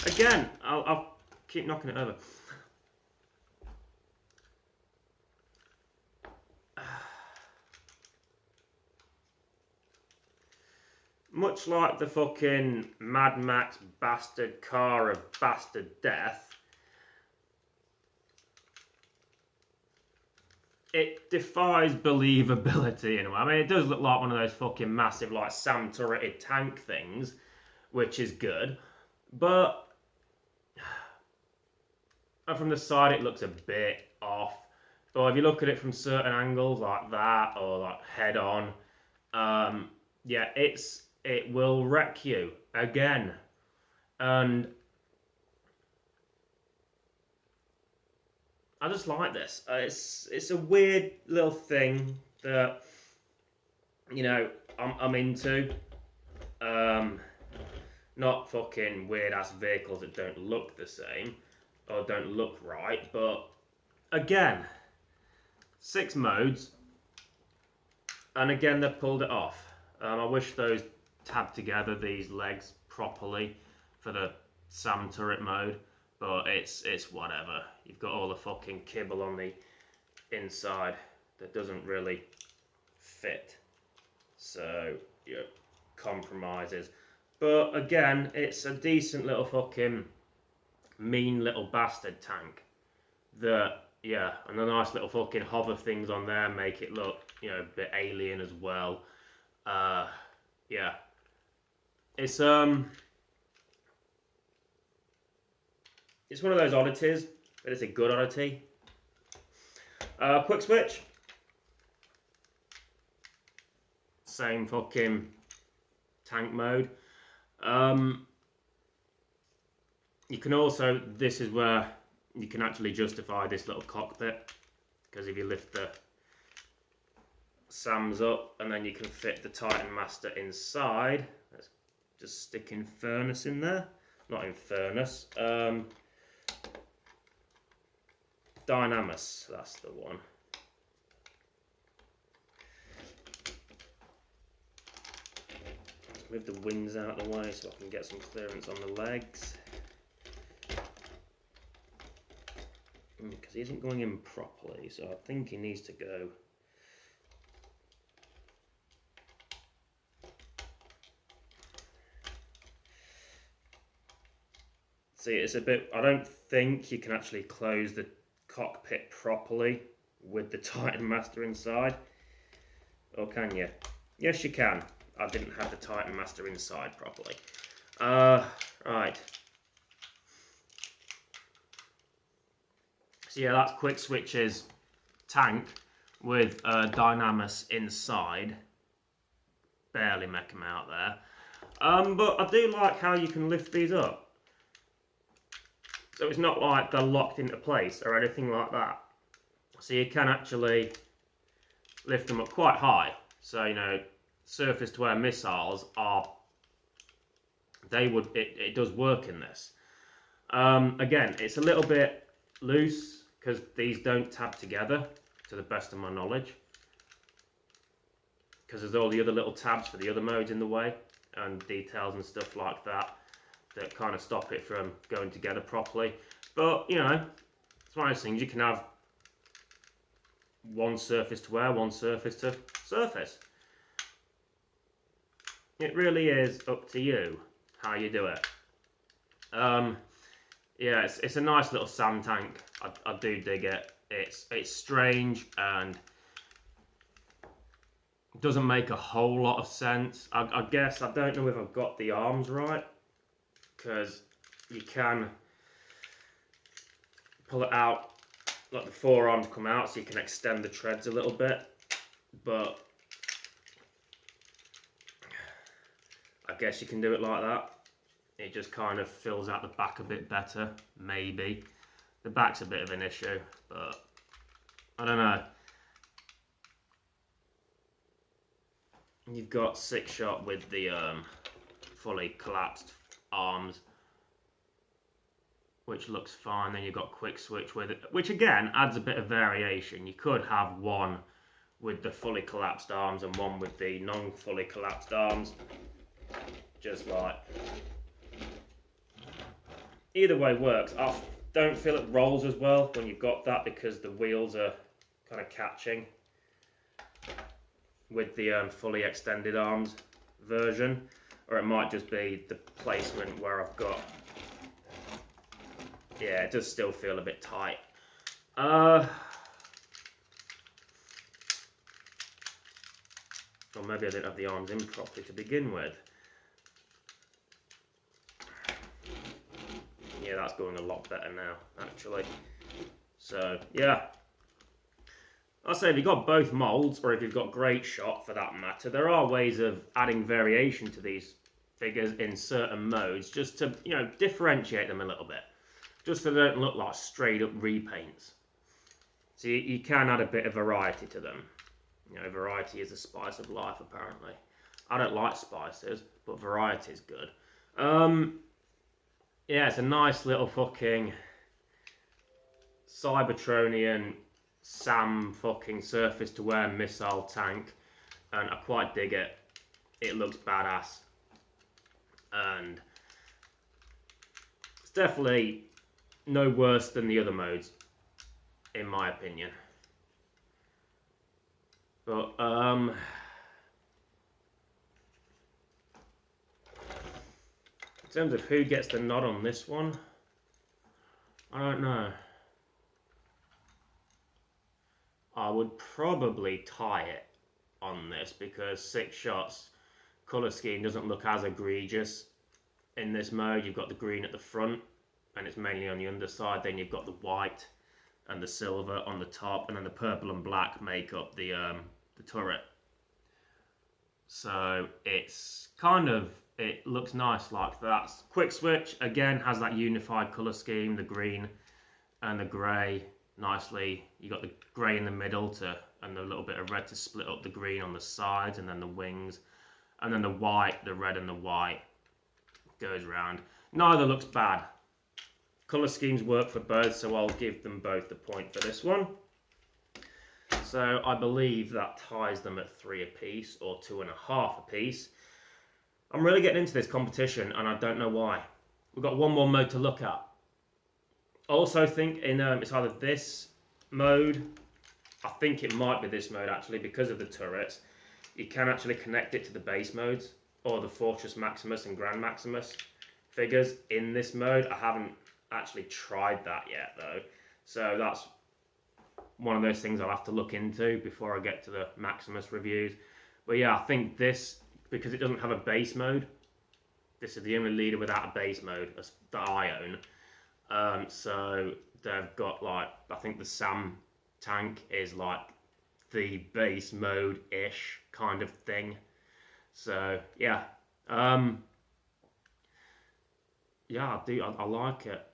again, I'll keep knocking it over. Much like the fucking Mad Max bastard car of bastard death, it defies believability in a way. I mean, it does look like one of those fucking massive, like, Sam turreted tank things, which is good, but from the side it looks a bit off. But if you look at it from certain angles like that, or like head on, yeah, it will wreck you again. And I just like this. It's a weird little thing that, you know, I'm into. Not fucking weird ass vehicles that don't look the same or don't look right, but again, 6 modes, and again they've pulled it off. I wish those tabbed together these legs properly for the Sam turret mode, but it's whatever. You've got all the fucking kibble on the inside that doesn't really fit, so yeah, compromises. But again, it's a decent little fucking mean little bastard tank that, yeah, and the nice little fucking hover things on there make it look, you know, a bit alien as well. Yeah, it's one of those oddities, but it's a good oddity. Quickswitch, same fucking tank mode. You can also, this is where you can actually justify this little cockpit, because if you lift the Sams up and then you can fit the Titan Master inside. Let's just stick Infernus in there, not Infernus, Dynamus, that's the one. Move the wings out of the way so I can get some clearance on the legs. Because he isn't going in properly, so I think he needs to go. See, it's a bit, I don't think you can actually close the cockpit properly with the Titan Master inside. Or can you? Yes, you can. I didn't have the Titan Master inside properly. Right. So yeah, that's Quickswitch's tank with Dynamus inside. Barely make him out there. But I do like how you can lift these up. So it's not like they're locked into place or anything like that. So you can actually lift them up quite high. So, you know, surface to air missiles are, it does work in this. Again, it's a little bit loose because these don't tab together to the best of my knowledge, because there's all the other little tabs for the other modes in the way and details and stuff like that that kind of stop it from going together properly. But, you know, it's one of those things. You can have one surface to air, one surface to surface. It really is up to you how you do it. Yeah, it's a nice little Sam tank. I do dig it. It's strange and doesn't make a whole lot of sense. I guess, I don't know if I've got the arms right, because you can pull it out, let the forearms come out so you can extend the treads a little bit, but I guess you can do it like that. It just kind of fills out the back a bit better, maybe. The back's a bit of an issue, but I don't know. You've got Sixshot with the fully collapsed arms, which looks fine. Then you've got Quickswitch with it, which again adds a bit of variation. You could have one with the fully collapsed arms and one with the non-fully collapsed arms, just like either way works. I don't feel it rolls as well when you've got that because the wheels are kind of catching with the fully extended arms version, or it might just be the placement where I've got, yeah, it does still feel a bit tight. Or maybe I didn't have the arms in properly to begin with. Yeah, that's going a lot better now, actually. So, yeah. I'll say if you've got both moulds, or if you've got Great Shot for that matter, there are ways of adding variation to these figures in certain modes, just to, you know, differentiate them a little bit. Just so they don't look like straight up repaints. So you can add a bit of variety to them. You know, variety is the spice of life, apparently. I don't like spices, but variety is good. Yeah, it's a nice little fucking Cybertronian SAM fucking surface to wear missile tank, and I quite dig it. It looks badass, and it's definitely no worse than the other modes, in my opinion. But in terms of who gets the nod on this one, I don't know. I would probably tie it on this because Sixshot's colour scheme doesn't look as egregious in this mode. You've got the green at the front and it's mainly on the underside. Then you've got the white and the silver on the top, and then the purple and black make up the turret. So it's kind of, it looks nice like that. Quickswitch again has that unified colour scheme, the green and the grey nicely. You got the grey in the middle and a little bit of red to split up the green on the sides, and then the wings, and then the white, the red and the white goes round. Neither looks bad. Colour schemes work for both, so I'll give them both the point for this one. So I believe that ties them at 3 apiece, or 2.5 apiece. I'm really getting into this competition, and I don't know why. We've got one more mode to look at. I also think in it's either this mode, I think it might be this mode actually, because of the turrets. You can actually connect it to the base modes, or the Fortress Maximus and Grand Maximus figures in this mode. I haven't actually tried that yet though, so that's one of those things I'll have to look into before I get to the Maximus reviews. But yeah, I think this, because it doesn't have a base mode, this is the only leader without a base mode that I own. So they've got, like, I think the SAM tank is like the base mode-ish kind of thing. So yeah, yeah, I like it.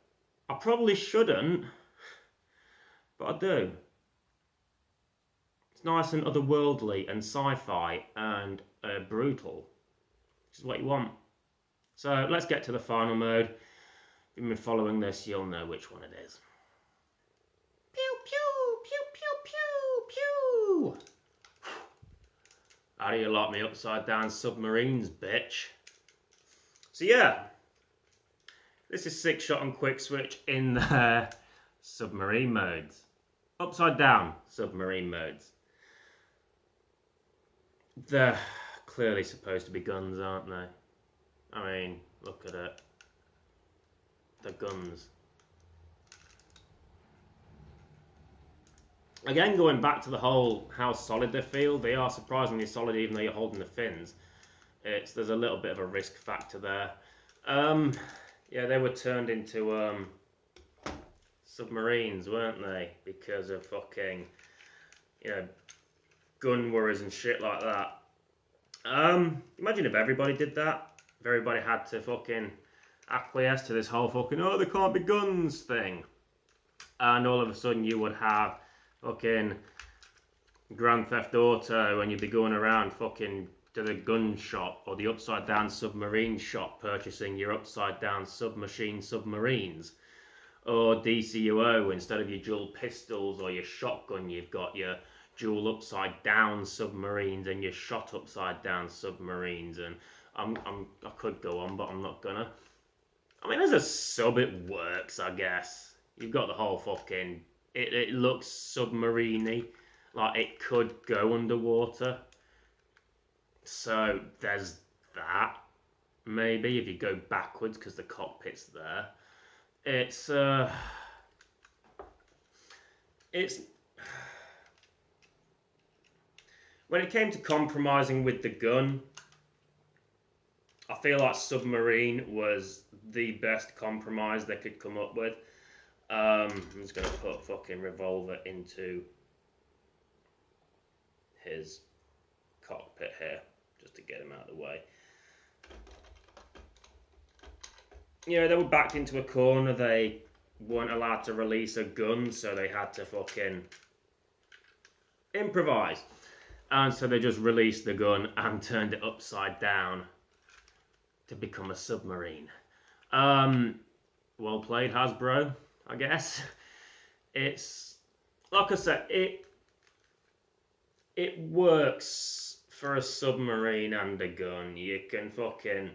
I probably shouldn't, but I do. It's nice and otherworldly and sci-fi and brutal, which is what you want. So let's get to the final mode. If you've been following this, you'll know which one it is. Pew, pew, pew, pew, pew, pew. How do you lock me upside down submarines, bitch? So yeah, this is Sixshot and Quickswitch in their submarine modes. Upside down submarine modes. They're clearly supposed to be guns, aren't they? I mean, look at it. The guns. Again, going back to the whole how solid they feel, they are surprisingly solid even though you're holding the fins. There's a little bit of a risk factor there. Yeah, they were turned into submarines, weren't they? Because of fucking, you know, gun worries and shit like that. Imagine if everybody did that. If everybody had to fucking acquiesce to this whole fucking, oh, there can't be guns thing. And all of a sudden you would have fucking Grand Theft Auto and you'd be going around fucking to the gun shop or the upside down submarine shop purchasing your upside down submachine submarines. Or DCUO, instead of your dual pistols or your shotgun, you've got your dual upside down submarines and your shot upside down submarines. And I could go on, but I'm not gonna. I mean, as a sub, it works, I guess. You've got the whole fucking... It looks submarine-y. Like, it could go underwater. So, there's that. Maybe, if you go backwards, because the cockpit's there. It's... When it came to compromising with the gun, I feel like submarine was the best compromise they could come up with. I'm just going to put fucking Revolver into his cockpit here, just to get him out of the way. Yeah, they were backed into a corner. They weren't allowed to release a gun, so they had to fucking improvise. And so they just released the gun and turned it upside down to become a submarine. Well played, Hasbro, I guess. It's, like I said, it works for a submarine and a gun. You can fucking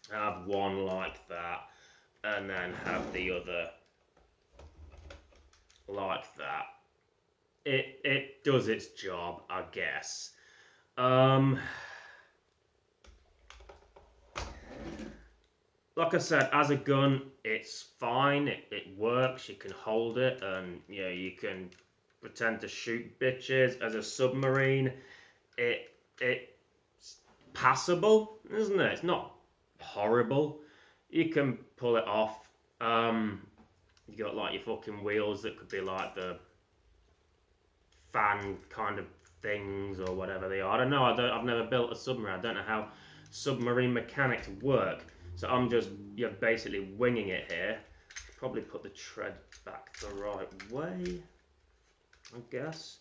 have one like that and then have the other like that. It does its job, I guess. Like I said, as a gun, it's fine. It works. You can hold it, and you know, you can pretend to shoot bitches. As a submarine, it's passable, isn't it? It's not horrible. You can pull it off. You got like your fucking wheels that could be like the fan kind of things or whatever they are. I don't know. I've never built a submarine. I don't know how submarine mechanics work. So I'm just basically winging it here. Probably put the tread back the right way, I guess.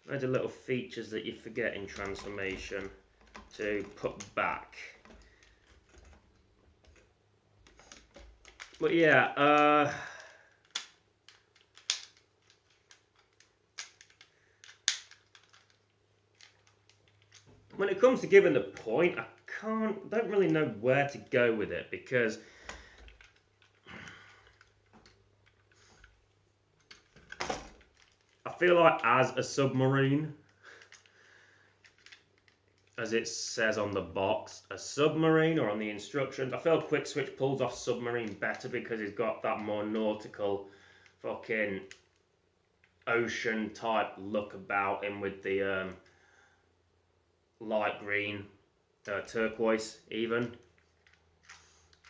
There's a little features that you forget in transformation to put back. But yeah, when it comes to giving the point, I don't really know where to go with it, because I feel like as a submarine, as it says on the box, a submarine, or on the instructions, I feel Quickswitch pulls off submarine better because he's got that more nautical fucking ocean type look about him with the light green, turquoise even.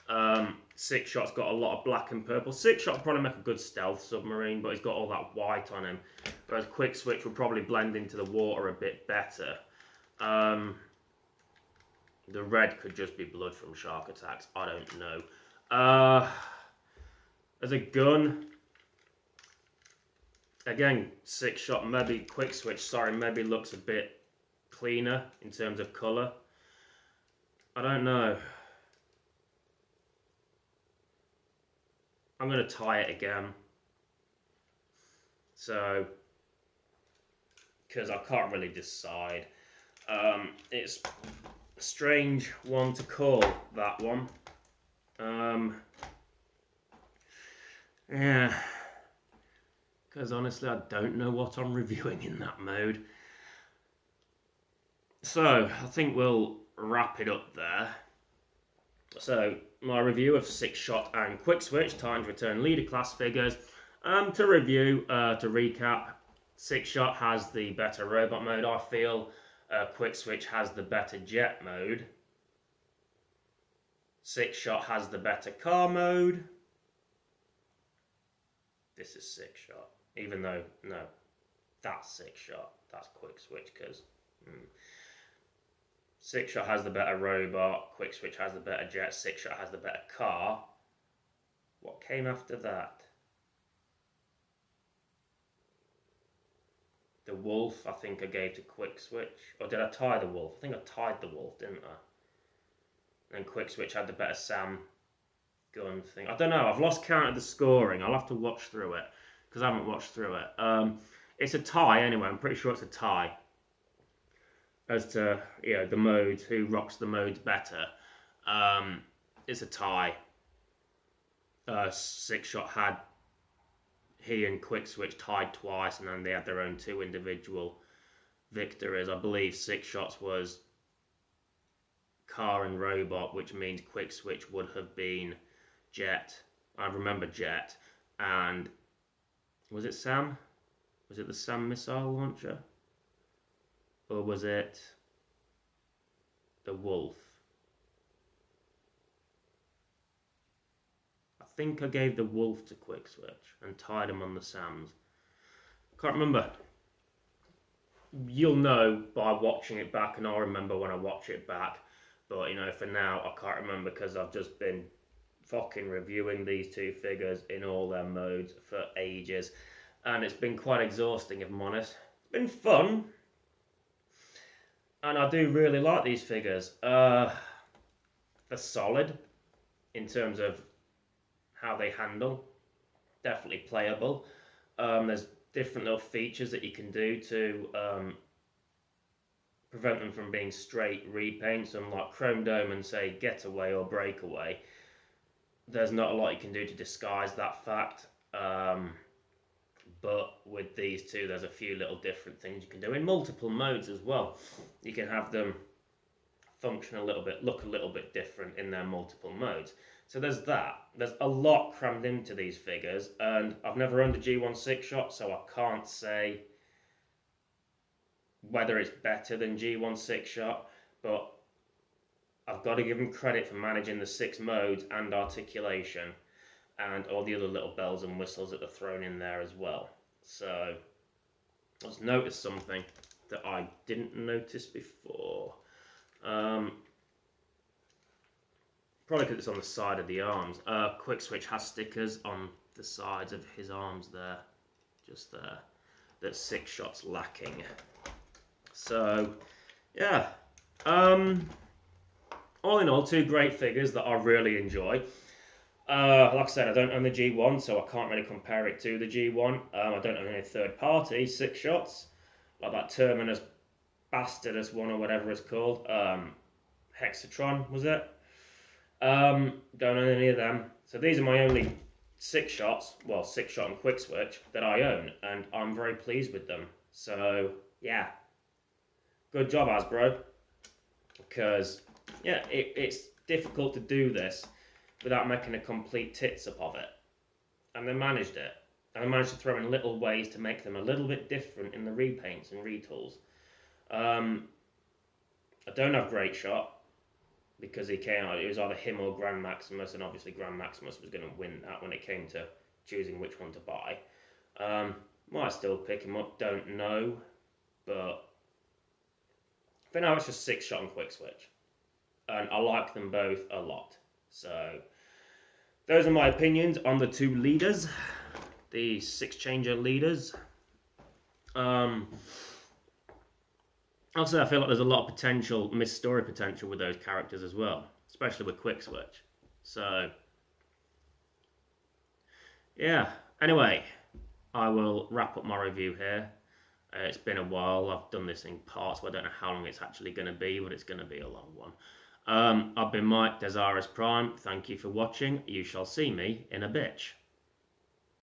Sixshot's got a lot of black and purple. Sixshot probably make a good stealth submarine, but he's got all that white on him. Whereas Quickswitch would probably blend into the water a bit better. The red could just be blood from shark attacks. I don't know. As a gun, again, Sixshot, maybe Quickswitch, sorry, maybe looks a bit cleaner in terms of colour. I don't know. I'm going to tie it again. So, because I can't really decide. It's a strange one to call, that one. Yeah. Because honestly, I don't know what I'm reviewing in that mode. So, I think we'll wrap it up there. So, my review of Sixshot and Quickswitch, Titan's Return leader class figures. To review, to recap, Sixshot has the better robot mode, I feel. Quickswitch has the better jet mode. Sixshot has the better car mode. This is Sixshot. Even though, no, that's Sixshot. That's Quickswitch, because... Sixshot has the better robot, Quickswitch has the better jet, Sixshot has the better car. What came after that? The wolf, I think I gave to Quickswitch. Or did I tie the wolf? I think I tied the wolf, didn't I? And Quickswitch had the better Sam gun thing. I don't know, I've lost count of the scoring. I'll have to watch through it, because I haven't watched through it. It's a tie anyway, I'm pretty sure it's a tie. As to, you know, the modes, who rocks the modes better. It's a tie. Sixshot had he and Quickswitch tied twice, and then they had their own 2 individual victories. I believe Sixshot's was car and robot, which means Quickswitch would have been Jet. I remember Jet. And was it Sam? Was it the Sam missile launcher? Or was it the Wolf? I think I gave the Wolf to Quickswitch and tied him on the Sams. Can't remember. You'll know by watching it back, and I'll remember when I watch it back. But, you know, for now, I can't remember because I've just been fucking reviewing these 2 figures in all their modes for ages. And it's been quite exhausting, if I'm honest. It's been fun. And I do really like these figures. They're solid in terms of how they handle. Definitely playable. There's different little features that you can do to prevent them from being straight repaints. Unlike Chrome Dome and, say, Getaway or Breakaway, there's not a lot you can do to disguise that fact. But with these 2, there's a few little different things you can do in multiple modes as well. You can have them function a little bit, look a little bit different in their multiple modes. So there's that. There's a lot crammed into these figures, and I've never owned a G1 Sixshot, so I can't say whether it's better than G1 Sixshot, but I've got to give them credit for managing the 6 modes and articulation, and all the other little bells and whistles that are thrown in there as well. So, let's notice something that I didn't notice before. Probably because it's on the side of the arms. Quickswitch has stickers on the sides of his arms there, just there, that Sixshot's lacking. So, yeah. All in all, 2 great figures that I really enjoy. Like I said, I don't own the G1, so I can't really compare it to the G1. I don't own any third-party Sixshots, like that Terminus Bastardus one or whatever it's called. Hexatron, was it? Don't own any of them. So these are my only Sixshots, well, Sixshot and Quickswitch, that I own, and I'm very pleased with them. So, yeah. Good job, Hasbro. Because, yeah, it's difficult to do this without making a complete tits up of it. And they managed it. And they managed to throw in little ways to make them a little bit different in the repaints and retools. I don't have Great Shot, because it was either him or Grand Maximus, and obviously Grand Maximus was going to win that when it came to choosing which one to buy. Might still pick him up, don't know. But for now, it's just Sixshot and Quickswitch. And I like them both a lot. So, those are my opinions on the 2 leaders, the 6-changer leaders. Also, I feel like there's a lot of potential, missed story potential with those characters as well, especially with Quickswitch. So, yeah. Anyway, I will wrap up my review here. It's been a while. I've done this in parts, so I don't know how long it's actually going to be, but it's going to be a long one. I've been Mike, Dezaras Prime. Thank you for watching. You shall see me in a bitch.